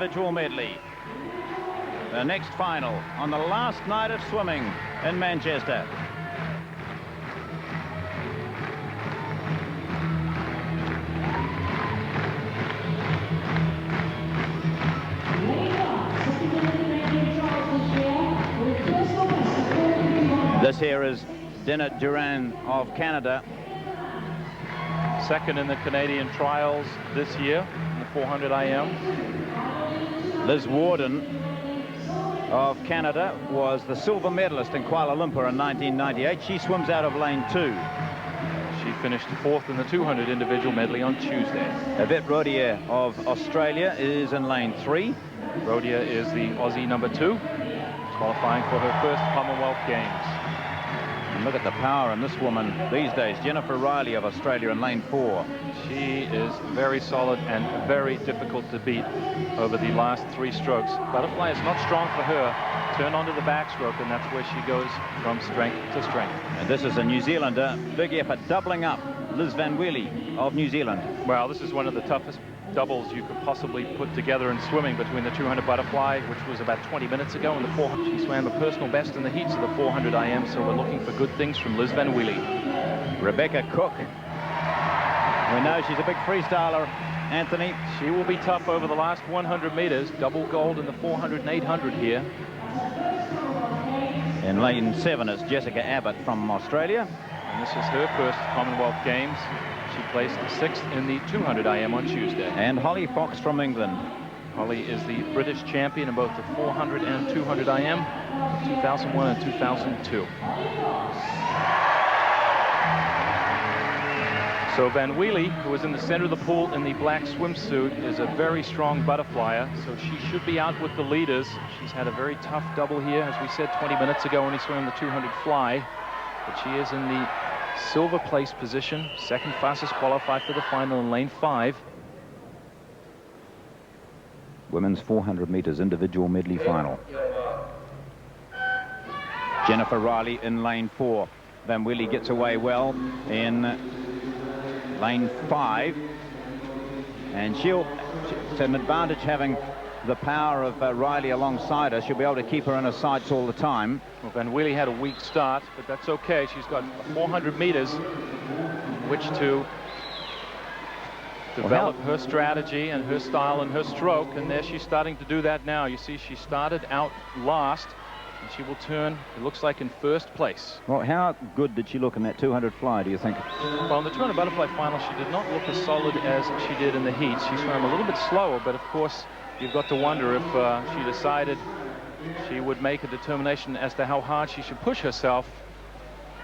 individual medley. The next final on the last night of swimming in Manchester. This here is Dina Duran of Canada. Second in the Canadian trials this year in the 400 IM. Liz Warden of Canada was the silver medalist in Kuala Lumpur in 1998. She swims out of lane 2. She finished 4th in the 200 individual medley on Tuesday. Yvette Rodier of Australia is in lane 3. Rodier is the Aussie number 2, qualifying for her first Commonwealth Games. And look at the power in this woman these days. Jennifer Riley of Australia in lane 4. She is very solid and very difficult to beat over the last 3 strokes. Butterfly is not strong for her. Turn onto the backstroke, and that's where she goes from strength to strength. And this is a New Zealander. Big effort, doubling up. Liz van Welie of New Zealand. Well, this is one of the toughest doubles you could possibly put together in swimming between the 200 butterfly, which was about 20 minutes ago, and the 400. She swam a personal best in the heats of the 400 IM, so we're looking for good things from Liz van Welie. Rebecca Cook. We know she's a big freestyler, Anthony. She will be tough over the last 100 meters. Double gold in the 400 and 800 here. In lane 7 is Jessica Abbott from Australia. And this is her first Commonwealth Games. She placed 6th in the 200 IM on Tuesday. And Holly Fox from England. Holly is the British champion in both the 400 and 200 IM, 2001 and 2002. So Van Welie, who is in the center of the pool in the black swimsuit, is a very strong butterflyer, so she should be out with the leaders. She's had a very tough double here, as we said 20 minutes ago when he swam the 200 fly, but she is in the silver place position, second fastest qualified for the final in lane 5. Women's 400 meters individual medley final. Jennifer Riley in lane 4. Van Welie gets away well in lane 5, and it's an advantage having the power of Riley alongside her. She'll be able to keep her in her sights all the time. Well, Van Welie had a weak start, but that's okay. She's got 400 meters in which to develop her strategy and her style and her stroke, and there she's starting to do that now. You see, she started out last, and she will turn, it looks like, in first place. Well, how good did she look in that 200 fly, do you think? Well, in the 200 butterfly final, she did not look as solid as she did in the heats. She swam a little bit slower, but of course, you've got to wonder if she decided she would make a determination as to how hard she should push herself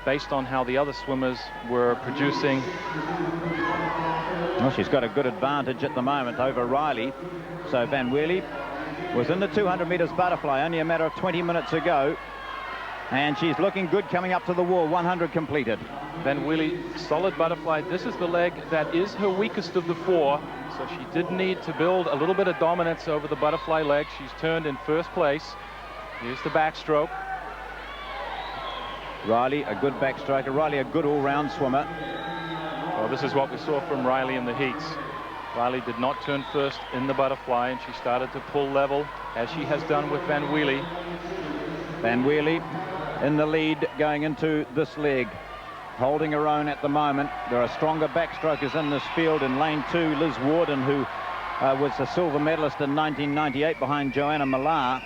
based on how the other swimmers were producing. Well, she's got a good advantage at the moment over Riley. So Van Welie was in the 200 meters butterfly only a matter of 20 minutes ago, and she's looking good coming up to the wall. 100 completed. Van Welie, solid butterfly. This is the leg that is her weakest of the 4, so she did need to build a little bit of dominance over the butterfly leg. She's turned in first place. Here's the backstroke. Riley, a good backstroker. Riley, a good all-round swimmer. Well, this is what we saw from Riley in the heats. Riley did not turn first in the butterfly, and she started to pull level, as she has done with Van Welie. Van Welie in the lead going into this leg, holding her own at the moment. There are stronger backstrokers in this field. In lane 2, Liz Warden, who was a silver medalist in 1998 behind Joanna Millar,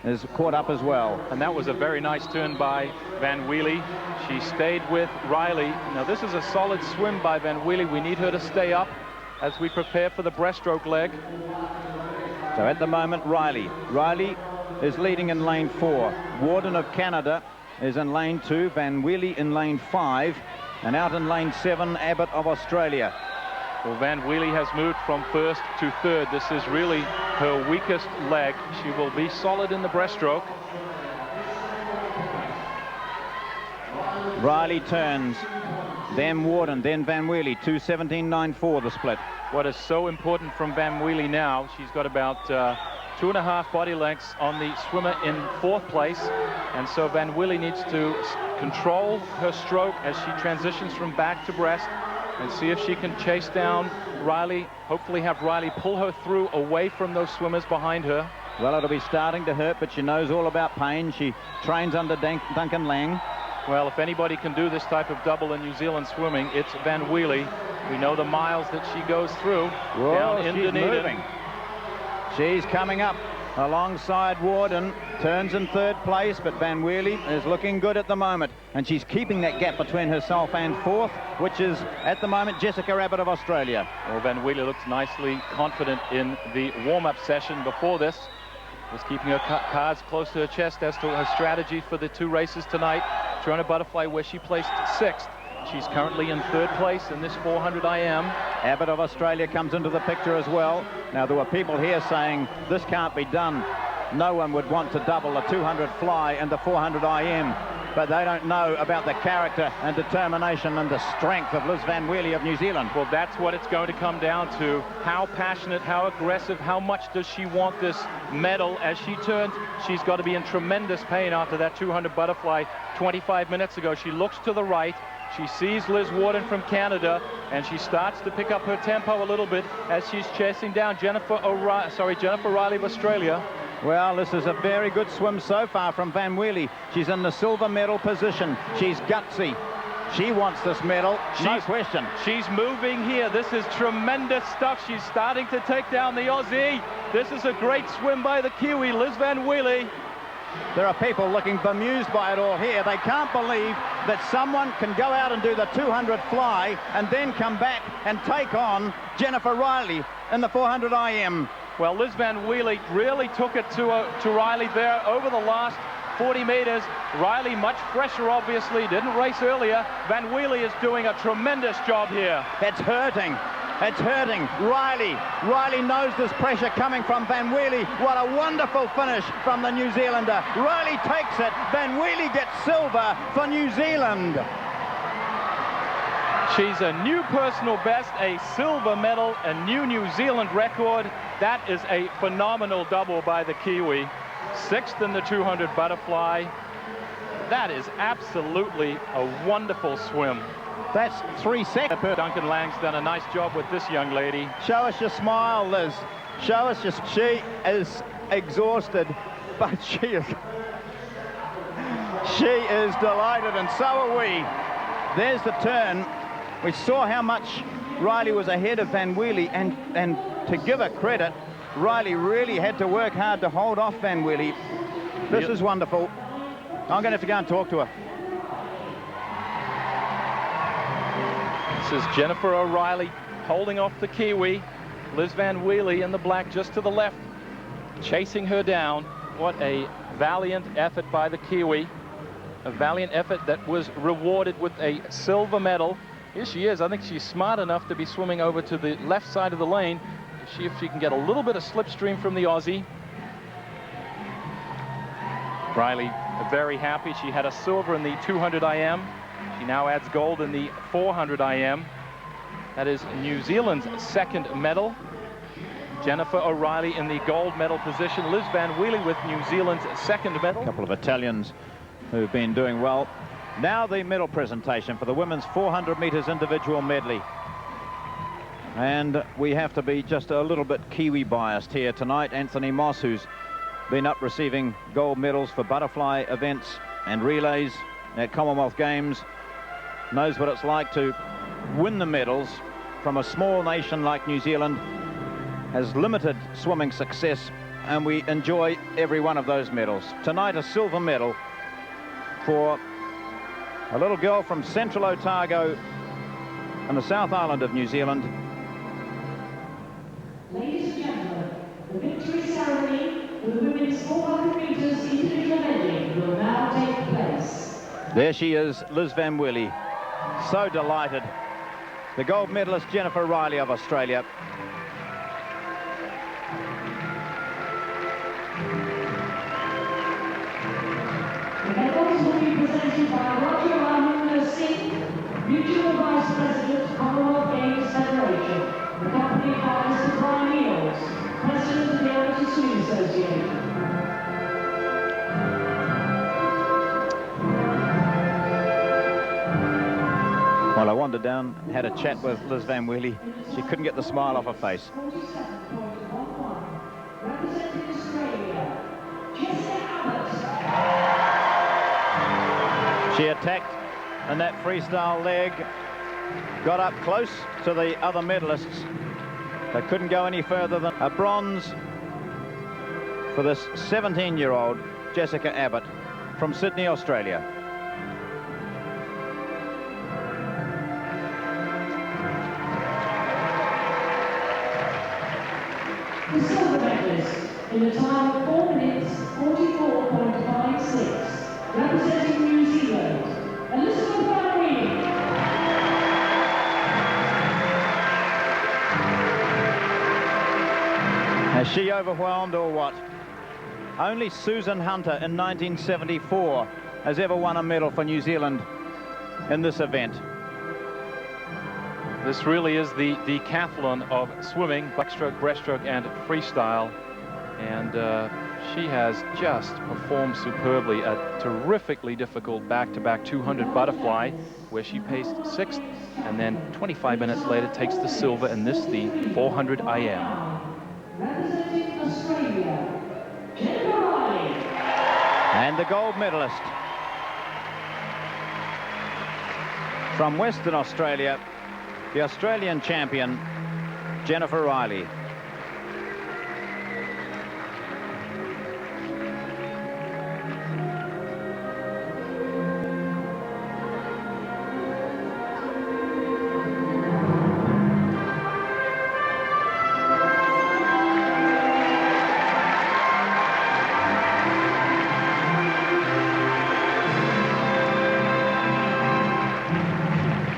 is caught up as well. And that was a very nice turn by Van Welie. She stayed with Riley. Now, this is a solid swim by Van Welie. We need her to stay up as we prepare for the breaststroke leg. So at the moment, Riley is leading in lane 4. Warden of Canada is in lane 2. Van Welie in lane 5. And out in lane 7, Abbott of Australia. Well, Van Welie has moved from first to third. This is really her weakest leg. She will be solid in the breaststroke. Riley turns, then Warden, then Van Welie. 2:17.94 the split. What is so important from Van Welie now, she's got about 2.5 body lengths on the swimmer in 4th place, and so Van Welie needs to control her stroke as she transitions from back to breast. and see if she can chase down Riley, hopefully have Riley pull her through away from those swimmers behind her. Well, it'll be starting to hurt, but she knows all about pain. She trains under Duncan Lang. Well, if anybody can do this type of double in New Zealand swimming, it's Van Welie. We know the miles that she goes through. Whoa, down in she's Dunedin. moving. She's coming up alongside Warden, turns in third place, but Van Welie is looking good at the moment, and she's keeping that gap between herself and fourth, which is at the moment Jessica Abbott of Australia. Well, Van Welie looks nicely confident in the warm-up session before this. Was keeping her cards close to her chest as to her strategy for the 2 races tonight. 200 butterfly, where she placed 6th. She's currently in 3rd place in this 400 IM. Abbott of Australia comes into the picture as well. Now, there were people here saying this can't be done. No one would want to double the 200 fly and the 400 IM, but they don't know about the character and determination and the strength of Liz van Welie of New Zealand. Well, that's what it's going to come down to. How passionate, how aggressive, how much does she want this medal? As she turns, she's got to be in tremendous pain after that 200 butterfly 25 minutes ago. She looks to the right. She sees Liz Warden from Canada, and she starts to pick up her tempo a little bit as she's chasing down Jennifer Riley of Australia. Well, this is a very good swim so far from Van Welie. She's in the silver medal position. She's gutsy. She wants this medal, no question. She's moving here. This is tremendous stuff. She's starting to take down the Aussie. This is a great swim by the Kiwi, Liz van Welie. There are people looking bemused by it all here. They can't believe that someone can go out and do the 200 fly and then come back and take on Jennifer Riley in the 400 IM. Well, Liz van Welie really took it to Riley there over the last 40 meters. Riley much fresher, obviously, didn't race earlier. Van Welie is doing a tremendous job here. It's hurting. It's hurting. Riley knows this pressure coming from Van Welie. What a wonderful finish from the New Zealander. Riley takes it. Van Welie gets silver for New Zealand. She's a new personal best, a silver medal, a new New Zealand record. That is a phenomenal double by the Kiwi. 6th in the 200 butterfly. That is absolutely a wonderful swim. That's 3 seconds. Duncan Lang's done a nice job with this young lady. Show us your smile, Liz. Show us your... She is exhausted, but she is delighted, and so are we. There's the turn. We saw how much Riley was ahead of Van Welie, and to give her credit, Riley really had to work hard to hold off Van Welie. This is wonderful. I'm going to have to go and talk to her. This is Jennifer O'Reilly holding off the Kiwi. Liz van Welie in the black just to the left, chasing her down. What a valiant effort by the Kiwi. A valiant effort that was rewarded with a silver medal. Here she is. I think she's smart enough to be swimming over to the left side of the lane to see if she can get a little bit of slipstream from the Aussie. Riley very happy. She had a silver in the 200 IM. She now adds gold in the 400 IM. That is New Zealand's 2nd medal. Jennifer O'Reilly in the gold medal position. Liz van Welie with New Zealand's 2nd medal. A couple of Italians who've been doing well. Now the medal presentation for the women's 400 meters individual medley. And we have to be just a little bit Kiwi biased here tonight. Anthony Moss, who's been up receiving gold medals for butterfly events and relays at Commonwealth Games, knows what it's like to win the medals from a small nation like New Zealand, has limited swimming success, and we enjoy every one of those medals. Tonight, a silver medal for a little girl from Central Otago on the South Island of New Zealand. Ladies and gentlemen, the victory ceremony for the women's 400 meters individual medley will now take place. There she is, Liz van Welie. So delighted. The gold medalist Jennifer Riley of Australia. The medals will be presented by Roger Ramon Singh, Mutual Vice President, Commonwealth Games Federation, accompanied by Mr. Brian Eels, President of the Amateur Swimming Association. Well, I wandered down, had a chat with Liz van Welie. She couldn't get the smile off her face. 47.11. Representing Australia, Jessica Abbott. She attacked in that freestyle leg, got up close to the other medalists, but couldn't go any further than a bronze for this 17-year-old Jessica Abbott from Sydney, Australia. The silver medalist in a time of 4 minutes 44.56, representing New Zealand, Liz van Welie. Is she overwhelmed or what? Only Susan Hunter in 1974 has ever won a medal for New Zealand in this event. This really is the decathlon of swimming, backstroke, breaststroke, and freestyle. And she has just performed superbly. A terrifically difficult back-to-back 200 butterfly, where she placed 6th, and then 25 minutes later takes the silver in this, the 400 IM. Representing Australia, Riley. And the gold medalist from Western Australia, the Australian champion, Jennifer Riley.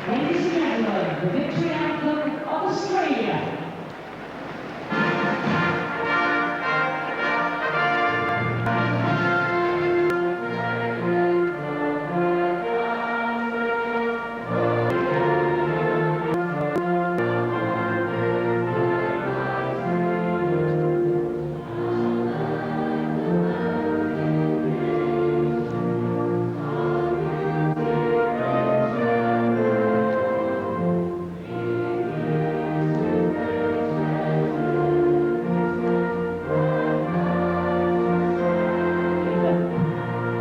Ladies and gentlemen, the victory anthem of Australia. Ladies and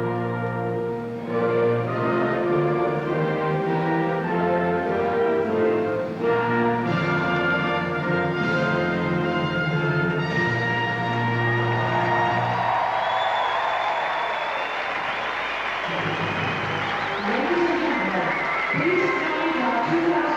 gentlemen, please find our 2000